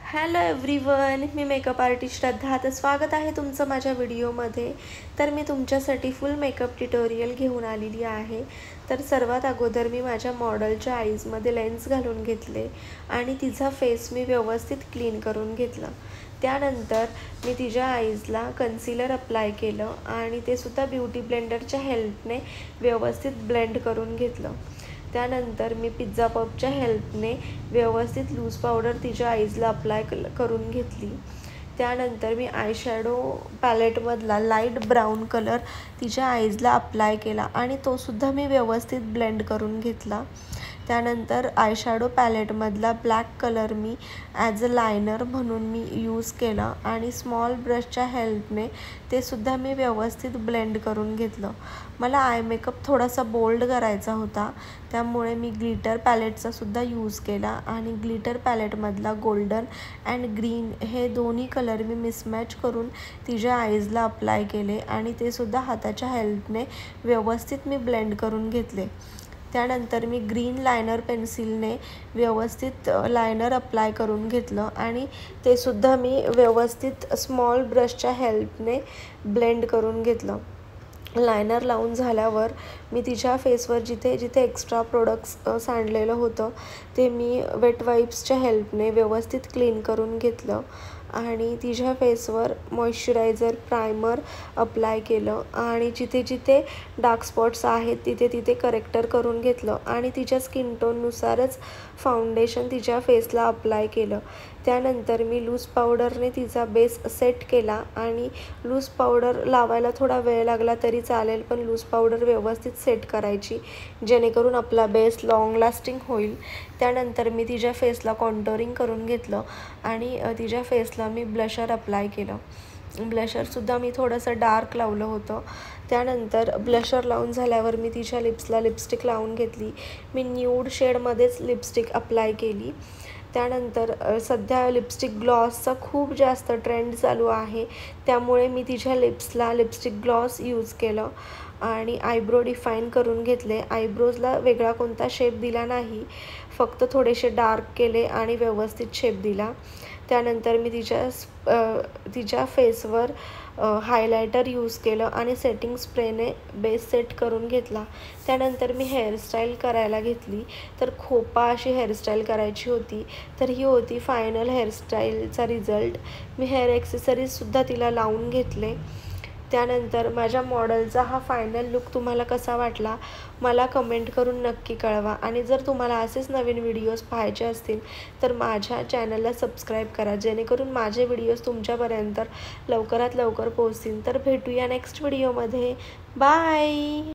Hello everyone, मी makeup artist श्रद्धा. तर स्वागत आहे तुमचं माझ्या व्हिडिओमध्ये. तर मी तुमच्यासाठी फुल मेकअप ट्युटोरियल घेऊन आलेली आहे. तर सर्वात अगोदर मी माझ्या मॉडेलच्या आईजमध्ये लेन्स घालून घेतले आणि तिचा फेस मी व्यवस्थित क्लीन करून घेतला. त्यानंतर मी तिच्या आईजला कन्सिलर अप्लाय केलं आणि ते सुद्धा ब्युटी ब्लेंडरच्या हेल्पने व्यवस्थित ब्लेंड करून घेतलं. त्यानंतर मी पिझ्झा पफच्या हेल्पने व्यवस्थित लूज पावडर तिच्या आईजला अप्लाय करून घेतली. त्यानंतर मी आयशॅडो पॅलेटमधला लाईट ब्राऊन कलर तिच्या आईजला अप्लाय केला आणि तोसुद्धा मी व्यवस्थित ब्लेंड करून घेतला. त्यानंतर आयशॅडो पॅलेटमधला ब्लॅक कलर मी ॲज अ लायनर म्हणून मी यूज केला आणि स्मॉल ब्रशच्या हेल्पने ते सुद्धा मी व्यवस्थित ब्लेंड करून घेतलं. मला आय मेकअप थोडासा बोल्ड करायचा होता, त्यामुळे मी ग्लिटर पॅलेटचा सुद्धा यूज केला आणि ग्लिटर पॅलेटमधला गोल्डन अँड ग्रीन हे दोन्ही कलर मी मिसमॅच करून तिच्या आईजला अप्लाय केले आणि ते सुद्धा हाताच्या हेल्पने व्यवस्थित मी ब्लेंड करून घेतले. त्यानंतर मी ग्रीन लायनर पेन्सिलने व्यवस्थित लायनर अप्लाय करून घेतलं आणि ते सुद्धा मी व्यवस्थित स्मॉल ब्रशच्या हेल्पने ब्लेंड करून घेतलं. लायनर लावून झाल्यावर मी तिच्या फेसवर जिथे जिथे एक्स्ट्रा प्रोडक्ट्स सांडलेलं होतं ते मी वेट वाईप्सच्या हेल्पने व्यवस्थित क्लीन करून घेतलं आणि तिच्या फेसवर मॉइश्चरायझर प्रायमर अप्लाय केलं आणि जिथे जिथे डार्क स्पॉट्स आहेत तिथे तिथे करेक्टर करून घेतलं आणि तिच्या स्किन टोननुसारच फाउंडेशन तिच्या फेसला अप्लाय केलं. त्यानंतर मी लूज पावडरने तिचा बेस सेट केला आणि लूज पावडर लावायला थोडा वेळ लागला तरी चालेल, पण लूज पावडर व्यवस्थित सेट करायची जेणेकरून आपला बेस लॉंग लास्टिंग होईल. त्यानंतर मी तिच्या फेसला कॉन्टोरिंग करून घेतलं आणि तिच्या फेसला मी ब्लशर अप्लाय केलं. ब्लशरसुद्धा मी थोडंसं डार्क लावलं होतं. त्यानंतर ब्लशर लावून झाल्यावर मी तिच्या लिप्सला लिपस्टिक लावून घेतली. मी न्यूड शेडमध्येच लिपस्टिक अप्लाय केली. त्यानंतर सध्या लिपस्टिक ग्लॉसचा खूप जास्त ट्रेंड चालू आहे, त्यामुळे मी तिच्या लिप्सला लिपस्टिक ग्लॉस यूज केलं आणि आयब्रो डिफाईन करून घेतले. आयब्रोजला वेगळा कोणता शेप दिला नाही, फक्त थोडेसे डार्क केले आणि व्यवस्थित शेप दिला. त्यानंतर मी तिच्या फेसवर हायलायटर यूज केलं आणि सेटिंग स्प्रेने बेस सेट करून घेतला. त्यानंतर मी हेअरस्टाईल करायला घेतली. तर खोपा अशी हेअरस्टाईल करायची होती, तर ही होती फायनल हेअरस्टाईलचा रिझल्ट. मी हेअर ॲक्सेसरीजसुद्धा तिला लावून घेतले. त्यानंतर माझ्या मॉडेलचा हा फायनल लुक तुम्हाला कसा वाटला मला कमेंट करून नक्की कळवा आणि जर तुम्हाला असेच नवीन व्हिडिओज पाहायचे असतील तर माझ्या चॅनलला सबस्क्राईब करा, जेणेकरून माझे व्हिडिओज तुमच्यापर्यंत लवकरात लवकर पोहोचतील. तर भेटूया नेक्स्ट व्हिडिओमध्ये. बाय.